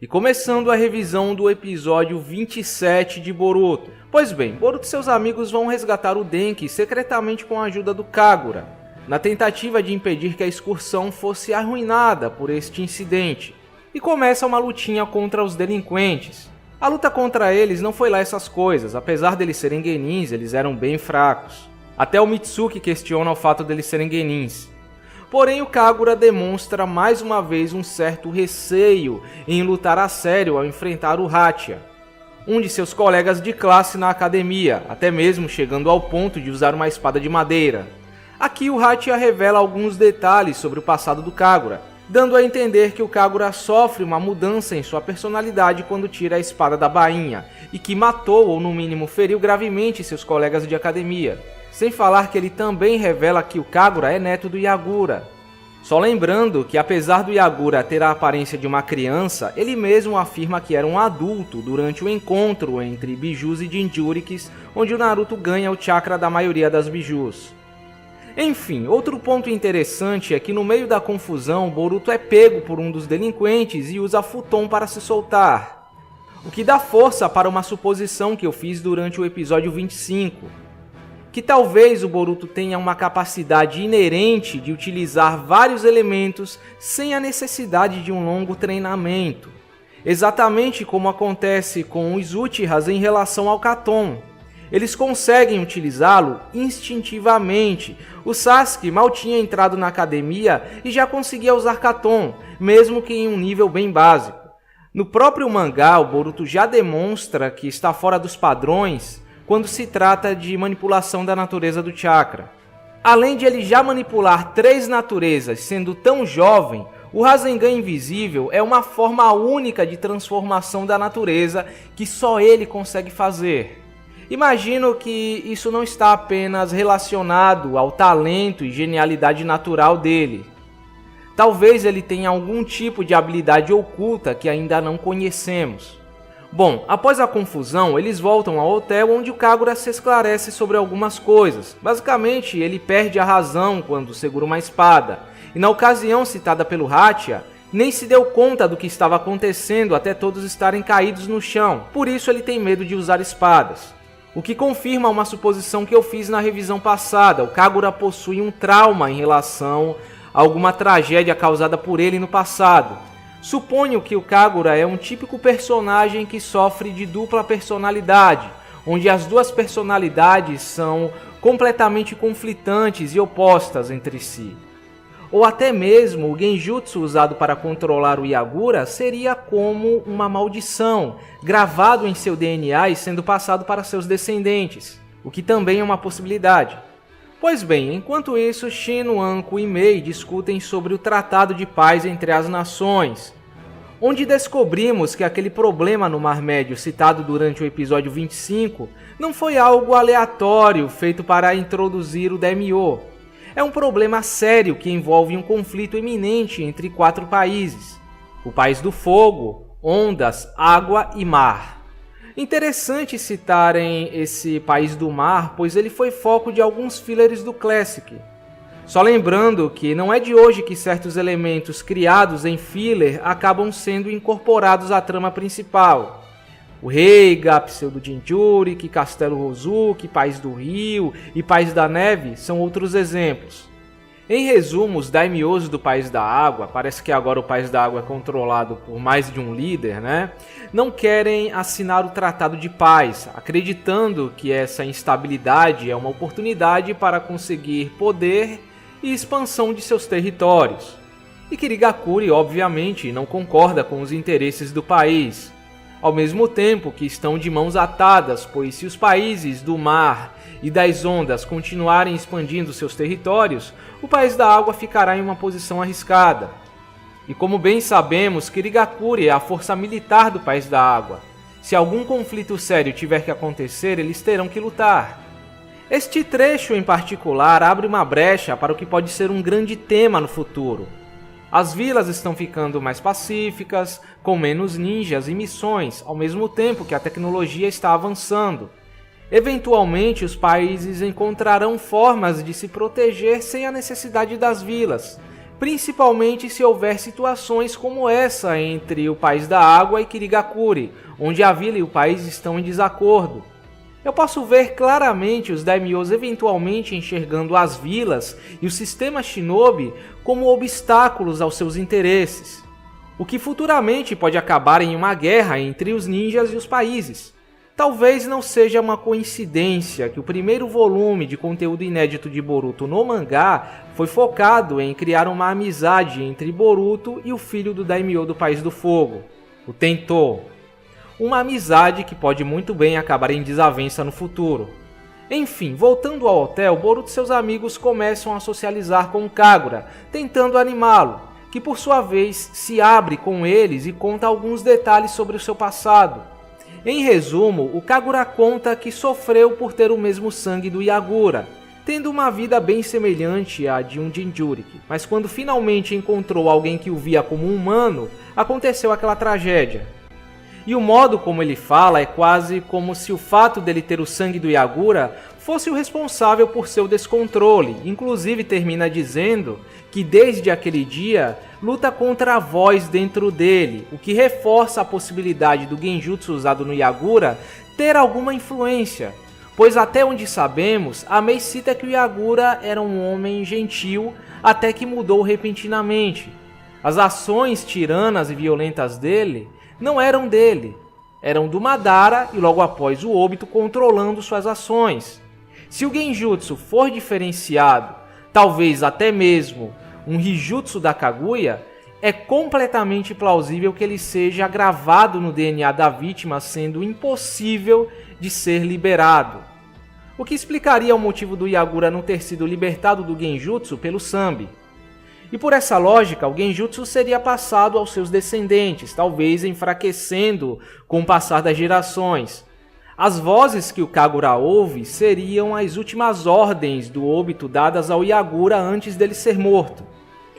e começando a revisão do episódio 27 de Boruto. Pois bem, Boruto e seus amigos vão resgatar o Denki secretamente com a ajuda do Kagura, na tentativa de impedir que a excursão fosse arruinada por este incidente, e começa uma lutinha contra os delinquentes. A luta contra eles não foi lá essas coisas, apesar deles serem genins, eles eram bem fracos. Até o Mitsuki questiona o fato deles serem genins. Porém, o Kagura demonstra mais uma vez um certo receio em lutar a sério ao enfrentar o Hachiya, um de seus colegas de classe na academia, até mesmo chegando ao ponto de usar uma espada de madeira. Aqui o Hachiya revela alguns detalhes sobre o passado do Kagura, dando a entender que o Kagura sofre uma mudança em sua personalidade quando tira a espada da bainha, e que matou ou no mínimo feriu gravemente seus colegas de academia. Sem falar que ele também revela que o Kagura é neto do Yagura. Só lembrando que apesar do Yagura ter a aparência de uma criança, ele mesmo afirma que era um adulto durante o encontro entre bijus e jinjurikis, onde o Naruto ganha o chakra da maioria das bijus. Enfim, outro ponto interessante é que no meio da confusão, Boruto é pego por um dos delinquentes e usa futon para se soltar, o que dá força para uma suposição que eu fiz durante o episódio 25. Que talvez o Boruto tenha uma capacidade inerente de utilizar vários elementos sem a necessidade de um longo treinamento, exatamente como acontece com os Uchihas em relação ao Katon. Eles conseguem utilizá-lo instintivamente. O Sasuke mal tinha entrado na academia e já conseguia usar Katon, mesmo que em um nível bem básico. No próprio mangá, o Boruto já demonstra que está fora dos padrões quando se trata de manipulação da natureza do chakra. Além de ele já manipular 3 naturezas sendo tão jovem, o Rasengan Invisível é uma forma única de transformação da natureza que só ele consegue fazer. Imagino que isso não está apenas relacionado ao talento e genialidade natural dele. Talvez ele tenha algum tipo de habilidade oculta que ainda não conhecemos. Bom, após a confusão, eles voltam ao hotel onde o Kagura se esclarece sobre algumas coisas. Basicamente, ele perde a razão quando segura uma espada, e na ocasião citada pelo Hachiya, nem se deu conta do que estava acontecendo até todos estarem caídos no chão, por isso ele tem medo de usar espadas. O que confirma uma suposição que eu fiz na revisão passada: o Kagura possui um trauma em relação a alguma tragédia causada por ele no passado. Suponho que o Kagura é um típico personagem que sofre de dupla personalidade, onde as duas personalidades são completamente conflitantes e opostas entre si. Ou até mesmo o genjutsu usado para controlar o Yagura seria como uma maldição, gravado em seu DNA e sendo passado para seus descendentes, o que também é uma possibilidade. Pois bem, enquanto isso, Shino, Anko e Mei discutem sobre o Tratado de Paz entre as Nações, onde descobrimos que aquele problema no Mar Médio citado durante o episódio 25 não foi algo aleatório feito para introduzir o Daimyo. É um problema sério que envolve um conflito iminente entre 4 países: o País do Fogo, Ondas, Água e Mar. Interessante citarem esse País do Mar, pois ele foi foco de alguns fillers do Classic. Só lembrando que não é de hoje que certos elementos criados em filler acabam sendo incorporados à trama principal. O Reiga, Pseudo Jinjurik, Castelo Rosuki, País do Rio e País da Neve são outros exemplos. Em resumo, os daimyos do País da Água, parece que agora o País da Água é controlado por mais de um líder, né? Não querem assinar o Tratado de Paz, acreditando que essa instabilidade é uma oportunidade para conseguir poder e expansão de seus territórios. E Kirigakure, obviamente, não concorda com os interesses do país, ao mesmo tempo que estão de mãos atadas, pois se os países do mar e das ondas continuarem expandindo seus territórios, o País da Água ficará em uma posição arriscada. E como bem sabemos, Kirigakure é a força militar do País da Água. Se algum conflito sério tiver que acontecer, eles terão que lutar. Este trecho em particular abre uma brecha para o que pode ser um grande tema no futuro. As vilas estão ficando mais pacíficas, com menos ninjas e missões, ao mesmo tempo que a tecnologia está avançando. Eventualmente, os países encontrarão formas de se proteger sem a necessidade das vilas, principalmente se houver situações como essa entre o País da Água e Kirigakure, onde a vila e o país estão em desacordo. Eu posso ver claramente os daimyos eventualmente enxergando as vilas e o sistema shinobi como obstáculos aos seus interesses, o que futuramente pode acabar em uma guerra entre os ninjas e os países. Talvez não seja uma coincidência que o primeiro volume de conteúdo inédito de Boruto no mangá foi focado em criar uma amizade entre Boruto e o filho do daimyo do País do Fogo, o Tento. Uma amizade que pode muito bem acabar em desavença no futuro. Enfim, voltando ao hotel, Boruto e seus amigos começam a socializar com Kagura, tentando animá-lo, que por sua vez se abre com eles e conta alguns detalhes sobre o seu passado. Em resumo, o Kagura conta que sofreu por ter o mesmo sangue do Yagura, tendo uma vida bem semelhante à de um Jinchuriki, mas quando finalmente encontrou alguém que o via como um humano, aconteceu aquela tragédia. E o modo como ele fala é quase como se o fato dele ter o sangue do Yagura fosse o responsável por seu descontrole. Inclusive termina dizendo que desde aquele dia luta contra a voz dentro dele, o que reforça a possibilidade do genjutsu usado no Yagura ter alguma influência. Pois até onde sabemos, a Mei cita que o Yagura era um homem gentil até que mudou repentinamente. As ações tiranas e violentas dele não eram dele, eram do Madara e logo após o Obito controlando suas ações. Se o genjutsu for diferenciado, talvez até mesmo um Ryujutsu da Kaguya, é completamente plausível que ele seja gravado no DNA da vítima, sendo impossível de ser liberado. O que explicaria o motivo do Yagura não ter sido libertado do genjutsu pelo Sambi. E por essa lógica, o genjutsu seria passado aos seus descendentes, talvez enfraquecendo com o passar das gerações. As vozes que o Kagura ouve seriam as últimas ordens do Obito dadas ao Yagura antes dele ser morto.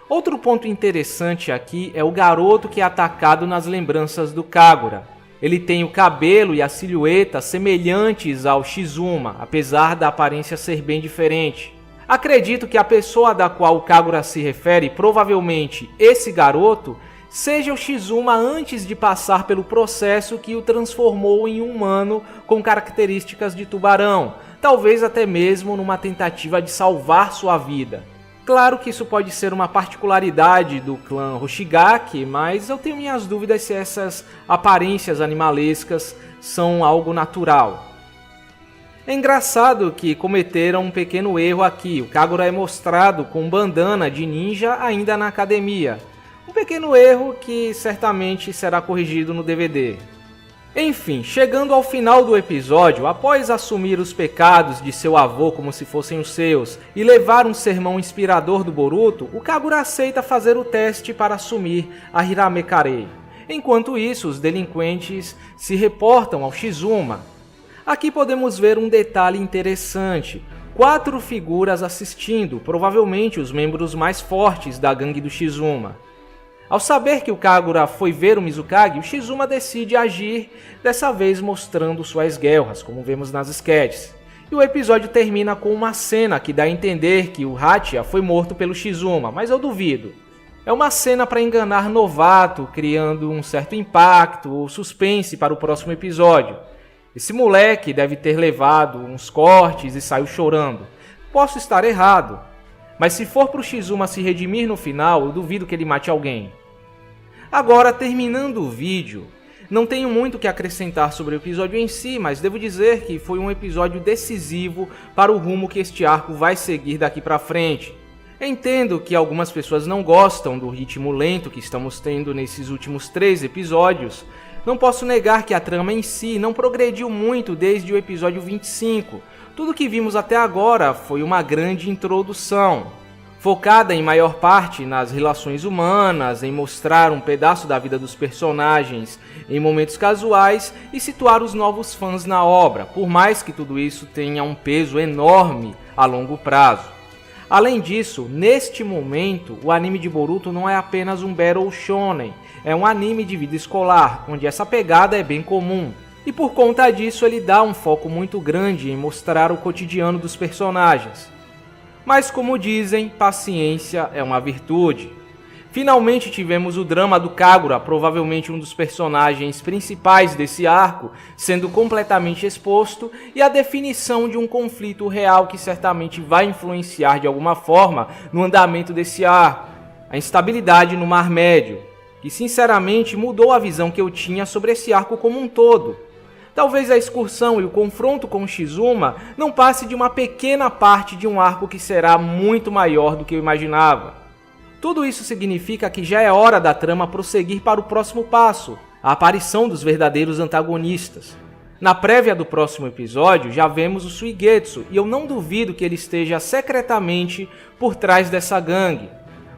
Outro ponto interessante aqui é o garoto que é atacado nas lembranças do Kagura. Ele tem o cabelo e a silhueta semelhantes ao Shizuma, apesar da aparência ser bem diferente. Acredito que a pessoa da qual o Kagura se refere, provavelmente esse garoto, seja o Shizuma antes de passar pelo processo que o transformou em um humano com características de tubarão, talvez até mesmo numa tentativa de salvar sua vida. Claro que isso pode ser uma particularidade do clã Hoshigaki, mas eu tenho minhas dúvidas se essas aparências animalescas são algo natural. É engraçado que cometeram um pequeno erro aqui. O Kagura é mostrado com bandana de ninja ainda na academia. Um pequeno erro que certamente será corrigido no DVD. Enfim, chegando ao final do episódio, após assumir os pecados de seu avô como se fossem os seus e levar um sermão inspirador do Boruto, o Kagura aceita fazer o teste para assumir a Hiramekarei. Enquanto isso, os delinquentes se reportam ao Shizuma. Aqui podemos ver um detalhe interessante. 4 figuras assistindo, provavelmente os membros mais fortes da gangue do Shizuma. Ao saber que o Kagura foi ver o Mizukage, o Shizuma decide agir, dessa vez mostrando suas guelras, como vemos nas sketches. E o episódio termina com uma cena que dá a entender que o Hachiya foi morto pelo Shizuma, mas eu duvido. É uma cena para enganar novato, criando um certo impacto ou suspense para o próximo episódio. Esse moleque deve ter levado uns cortes e saiu chorando. Posso estar errado, mas se for para o Shizuma se redimir no final, eu duvido que ele mate alguém. Agora, terminando o vídeo, não tenho muito o que acrescentar sobre o episódio em si, mas devo dizer que foi um episódio decisivo para o rumo que este arco vai seguir daqui para frente. Entendo que algumas pessoas não gostam do ritmo lento que estamos tendo nesses últimos 3 episódios. Não posso negar que a trama em si não progrediu muito desde o episódio 25. Tudo que vimos até agora foi uma grande introdução, focada em maior parte nas relações humanas, em mostrar um pedaço da vida dos personagens em momentos casuais e situar os novos fãs na obra, por mais que tudo isso tenha um peso enorme a longo prazo. Além disso, neste momento, o anime de Boruto não é apenas um Battle Shonen, é um anime de vida escolar, onde essa pegada é bem comum. E por conta disso ele dá um foco muito grande em mostrar o cotidiano dos personagens. Mas como dizem, paciência é uma virtude. Finalmente tivemos o drama do Kagura, provavelmente um dos personagens principais desse arco, sendo completamente exposto, e a definição de um conflito real que certamente vai influenciar de alguma forma no andamento desse arco, a instabilidade no Mar Médio, que sinceramente mudou a visão que eu tinha sobre esse arco como um todo. Talvez a excursão e o confronto com Shizuma não passe de uma pequena parte de um arco que será muito maior do que eu imaginava. Tudo isso significa que já é hora da trama prosseguir para o próximo passo, a aparição dos verdadeiros antagonistas. Na prévia do próximo episódio já vemos o Suigetsu e eu não duvido que ele esteja secretamente por trás dessa gangue.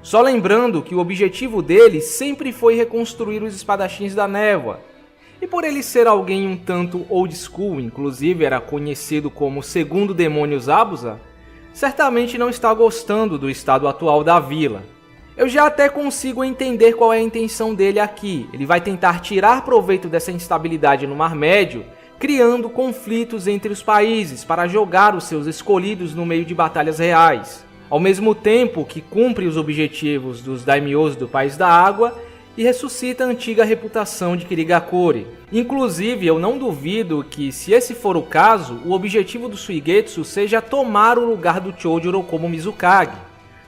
Só lembrando que o objetivo dele sempre foi reconstruir os espadachins da névoa. E por ele ser alguém um tanto old school, inclusive era conhecido como Segundo Demônio Zabuza, certamente não está gostando do estado atual da vila. Eu já até consigo entender qual é a intenção dele aqui. Ele vai tentar tirar proveito dessa instabilidade no Mar Médio, criando conflitos entre os países para jogar os seus escolhidos no meio de batalhas reais, ao mesmo tempo que cumpre os objetivos dos daimyos do País da Água e ressuscita a antiga reputação de Kirigakure. Inclusive, eu não duvido que, se esse for o caso, o objetivo do Suigetsu seja tomar o lugar do Chojuro como Mizukage,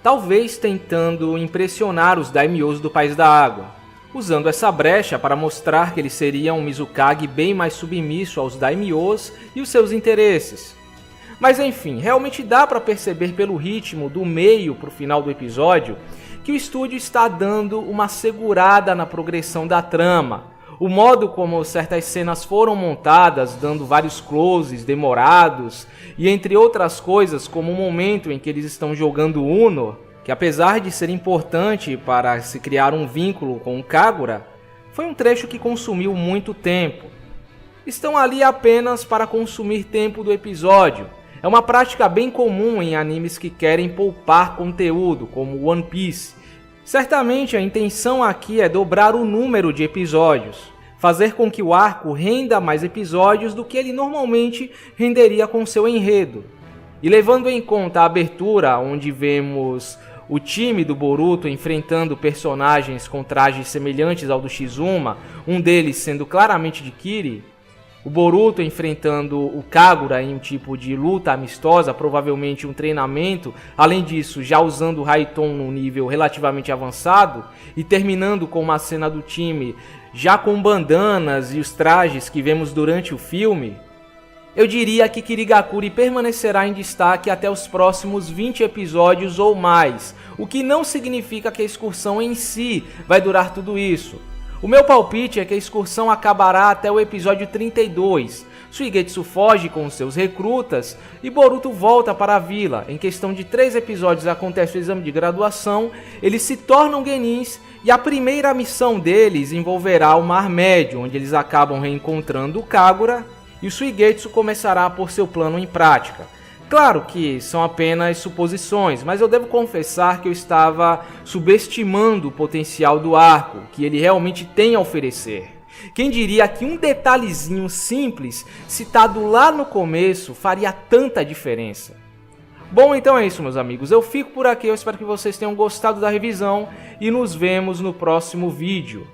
talvez tentando impressionar os daimyos do País da Água, usando essa brecha para mostrar que ele seria um Mizukage bem mais submisso aos daimyos e os seus interesses. Mas enfim, realmente dá para perceber pelo ritmo do meio para o final do episódio que o estúdio está dando uma segurada na progressão da trama. O modo como certas cenas foram montadas, dando vários closes demorados, e entre outras coisas, como o momento em que eles estão jogando Uno, que apesar de ser importante para se criar um vínculo com o Kagura, foi um trecho que consumiu muito tempo. Estão ali apenas para consumir tempo do episódio. É uma prática bem comum em animes que querem poupar conteúdo, como One Piece. Certamente a intenção aqui é dobrar o número de episódios, fazer com que o arco renda mais episódios do que ele normalmente renderia com seu enredo. E levando em conta a abertura, onde vemos o time do Boruto enfrentando personagens com trajes semelhantes ao do Shizuma, um deles sendo claramente de Kiri, o Boruto enfrentando o Kagura em um tipo de luta amistosa, provavelmente um treinamento, além disso já usando o Raiton num nível relativamente avançado, e terminando com uma cena do time já com bandanas e os trajes que vemos durante o filme, eu diria que Kirigakure permanecerá em destaque até os próximos 20 episódios ou mais, o que não significa que a excursão em si vai durar tudo isso. O meu palpite é que a excursão acabará até o episódio 32. Suigetsu foge com seus recrutas e Boruto volta para a vila. Em questão de 3 episódios acontece o exame de graduação, eles se tornam genins e a primeira missão deles envolverá o Mar Médio, onde eles acabam reencontrando o Kagura e o Suigetsu começará a pôr seu plano em prática. Claro que são apenas suposições, mas eu devo confessar que eu estava subestimando o potencial do arco, que ele realmente tem a oferecer. Quem diria que um detalhezinho simples, citado lá no começo, faria tanta diferença? Bom, então é isso, meus amigos. Eu fico por aqui, eu espero que vocês tenham gostado da revisão e nos vemos no próximo vídeo.